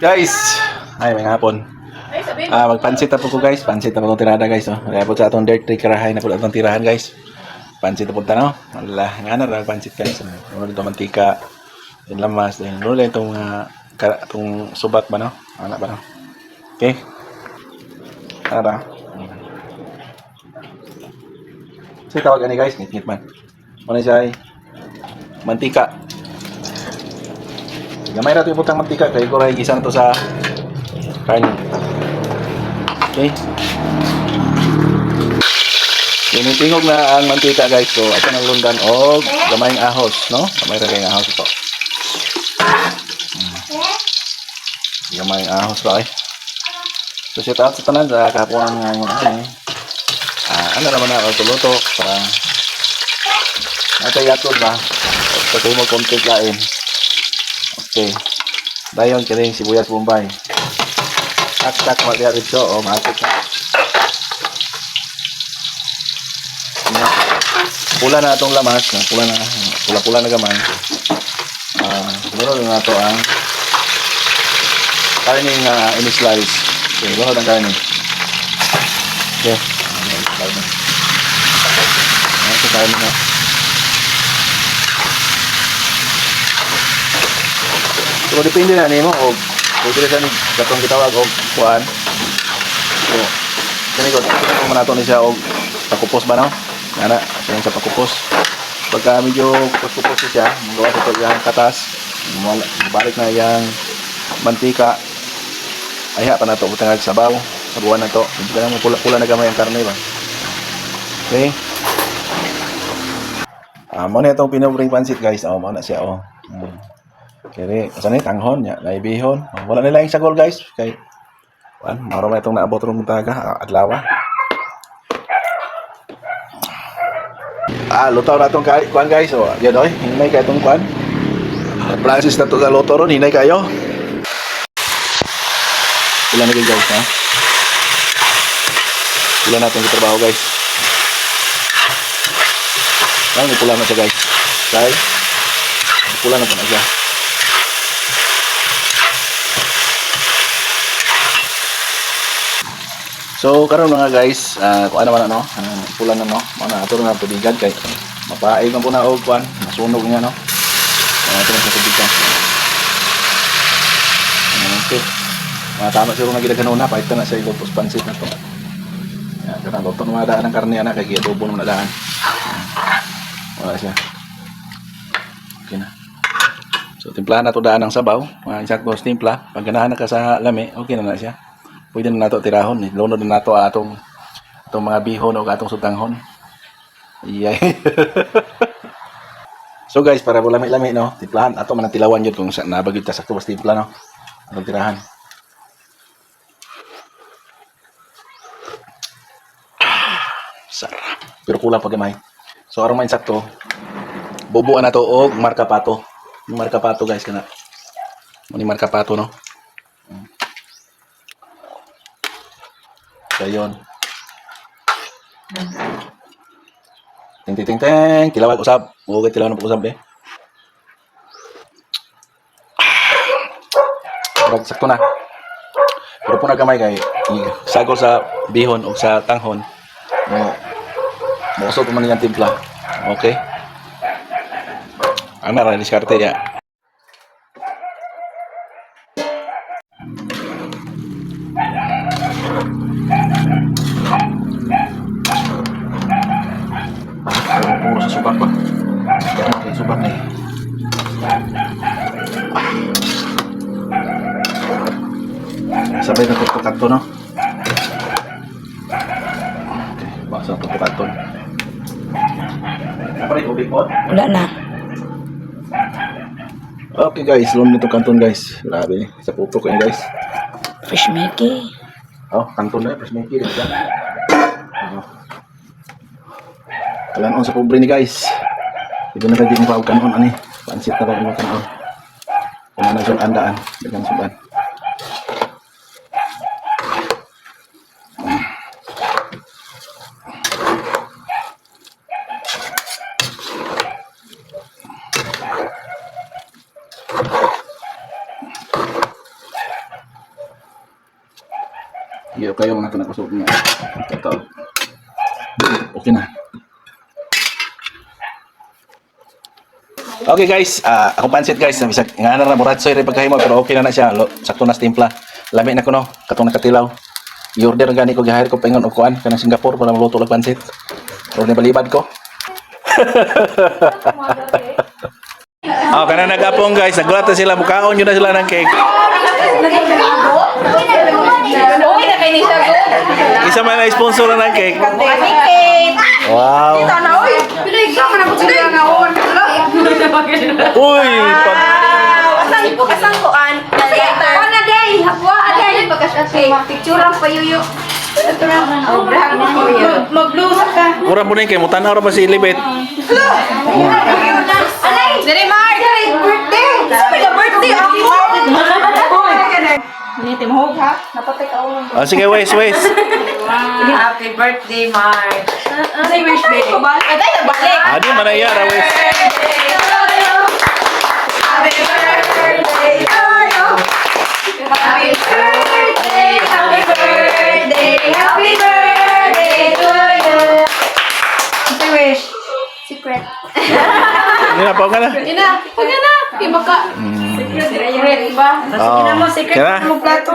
Guys, ay may hapon. Magpansit na po ko guys. Pansit na po itong tirada guys. Oh. Kaya po sa atong dirt tree karahay na po itong tirahan guys. Pansit na po ito no. Wala, nga na pansit guys. Ano ito mantika. Yung lamas. Yung nula itong subat ba no. Ano ba no. Okay. Ano ba? So tawag ani guys. Ngit-ngit man. Ano siya ay mantika. Gamay natin yung putang mantika kaya ko rin gisa na to sa karne. Okay. Tinitingog na ang mantika guys. So, ito ng lundan o gamayng ahos, no? Gamay rin kayong ahos ito. Gamayng ahos ba eh. So, shout out sa tanan sa kapuan ng ano naman na luto para natayatod ba? Pagkain mo content lain. Okay. Dayon kining sibuyas Bombay. At magdiya rito o maatik na. Pula na itong lamas, pula na gamay. Siguro na ito ang karning in-slice. Okay, bunod ang karning. Okay. Ito karning na. So, depende na nimo o pwede sa ni katong gitawag og kuan. So, kani ko kung manato ni siya og pakupos ba no? Ana, siya sa pakupos. Pagka medyo pakupos siya, magawa sa yang katas, balik na yang mantika. Ayha pa nato butang sabaw, sabuan na to. Hindi ka lang pula-pula na gamay ang karne ba. Okay? Mo na itong pinubring pansit guys. Mo na siya Kaya, saan yung tanghon niya, naibihon. Wala nila yung sagol guys. Kaya, marami itong naabot rin taga, adlawa. Lutaw na itong kuhan guys. O, yan oy, hinay kayo itong kuhan. Francis na ito sa luto ron, hinay kayo. Pula na kayo guys, ha? Pula na itong trabaho guys. May pula na siya guys. Okay? Pula na ito na siya. So karon mga guys, kuan naman ano, pula na no. Mana ato na tubigan kay mapaay man po na og kuan, masunog niya no. Ato na sa tubigan. Okay. Tama siguro na gid kanuna, paita na sa ilupos pansit na to. Ya, kana luto na daan ang karne ana kay giadobo na daan. Wala siya. Okay na. So timplahan na to daan ang sabaw, insakto timpla. Pag ganahan na ka sa lami, okay na siya. Pwede na nato tirahon. Lunod na nato atong mga bihon o atong sutanghon. Yeah. So guys, para lami-lami no, timplahan ato man tilawan yun kung nabagid ta sakto bas timpla no. Atong tirahan. Sarap. Pero kulang pa gamay. So aron man sakto, bubuan nato og marka pato. Yung marka pato guys kana. Muni marka pato no. So yun. Ting, tilawag usab. Huwag tilawag na po usab eh. Sakto na. Pero po nagamay kay sagol sa bihon o sa tanghon. Mausap man yung timpla. Okay. Ang nara diskarte ya. Puro sa subak ba? Kaya subak na sabay na tutukat to no? Okay, basa tutukat to. Apa rin ubig po? Wala na. Okay guys, lum nito kanton guys. Grabe, sa puto ko yun guys. Fresh Mickey. Oh, kanton na, fresh Mickey. Kalan sa pobre ni guys. Ito na kayo mapawag kanon ani. Pansit na rin kanon. Kung ano yung andaan. Dagang suban. Iyo kayo mga kinakusog niya. Ito. Okay na. Okay guys, ako pansit guys, bisag nga na muratsoy rin pagkahimo pero okay na siya. Sakto na timpla. Lami na ko no, katong nakatilaw. I-order gani ko gihire ko paingon og kuan kanang Singapore para maluto og pansit. Pero ni balibad ko. Kana nagapong guys, nagulat na sila mukaon yun na sila ng cake. Uy, na kayo ni siya go. Isa man na sponsor na ng cake. Cake. Wow. Uy, pinag-exam na po sila nga uwan. Uy, pag Asang kuan? Kuan na day. Hapwa day. Picturean pa yuyo. Mag-blue ka. mura mo rin kayo, mutanaw ra ba si Libet? Alay! Dere Mark! Birthday! Sabi ka birthday ako! Niti mo ha? Napatay ka ulo. Sige, Wes. Happy birthday, Mark! Say wish me. Atay na balik! Adi man na iya, Wes. Happy birthday to you! Happy birthday! Happy birthday! Happy birthday to you! Say wish. Secret. Hindi na, pao ka na. Ina, pag na. Di ba ka? Secret ba? Oh, Secret kaya na? mo plato.